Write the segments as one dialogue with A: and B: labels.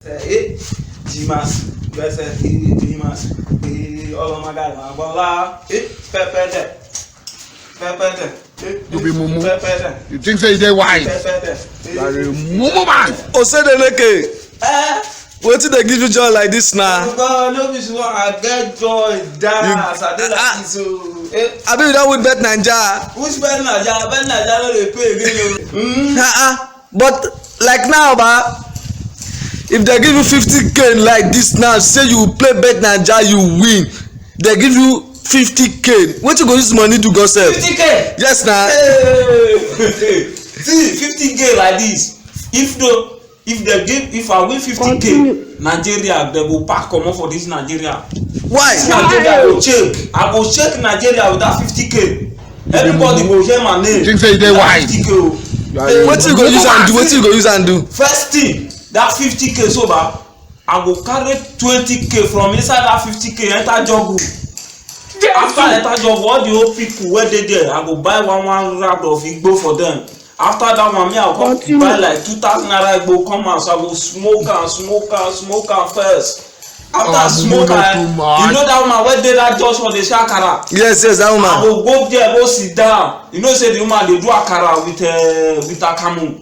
A: Dimas, Dimas, Olomagala, Bola, Pepete.
B: You be mumu. You think say you dey wise? You are a mumu man.
C: Osedeleke. Wetin dey give you joy like this na?
A: No be so I get joy dance. I dey like this o.
C: Abi you don win bet Naija?
A: Which bet Naija? Bet Naija no dey pay again o.
C: But like now ba, if they give you 50k like this now, say you play bet Naija you win, they give you 50k. Wetin you go use money do go sef?
A: 50k?
C: Yes na.
A: See 50k like this. If I win 50k, Nigeria they go pack comot for this Nigeria.
C: Why?
A: Nigeria go check. I go check Nigeria with that 50k. Everybody go hear my name.
B: You think say you dey wise?
A: 50k o.
C: Wetin you go use am do? Wetin you go use am do?
A: First thing, that 50k sober, I go carry 20k from inside that 50k enter job room. After enter job, all the old people wey dey there, I go buy one rag of igbo for them. After that one, me I go buy like 2,000 naira igbo come out, so I go smoke am first. After smoke am, you know that woman wey dey that junction dey sell akara.
C: Yes, that woman.
A: I go there go sit down. You know say the woman dey do akara with akamu.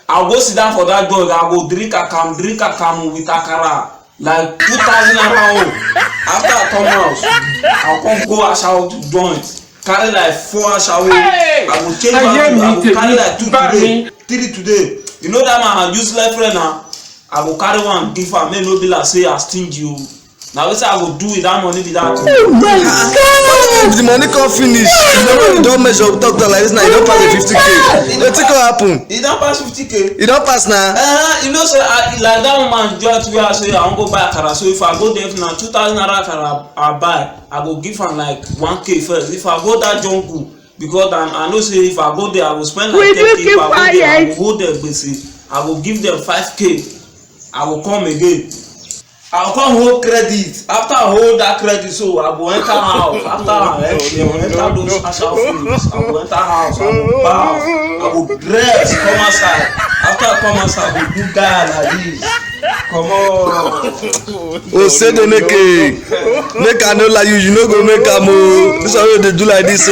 A: I go sit down for that dog. I go drink akamu with akara like 2,000 naira. After I come out, I come go ashawo to joint. Carry like 4 ashawo. I go change my I go carry like 2 today, 3 today. You know that man use left friend now. I go carry one give am, make no be like say I stingy o. Na wetin I go do with that money be that.
C: Oh my God! If the money come finish, you don measure talk like this now, you don pass the 50k. Wetin go happen?
A: E don pass 50k.
C: E don pass na.
A: You know say like that woman just where I say I wan go buy akara, so if I go there na 2,000 naira akara I buy, I go give am like 1k first. If I go that jungle, because I know say if I go there I go spend like 10k. If I go there I go hold them gbese, I go give them 5k. I will come again. I will come hold credit. After I hold that credit, so I go enter house. After I enter those asha foods, I go enter house. I go bath. I go dress. Come outside. After I come outside, I go do guy like this. Come on.
C: Osedeleke, make I no lie you no go make am o. This one wey dey do like this o.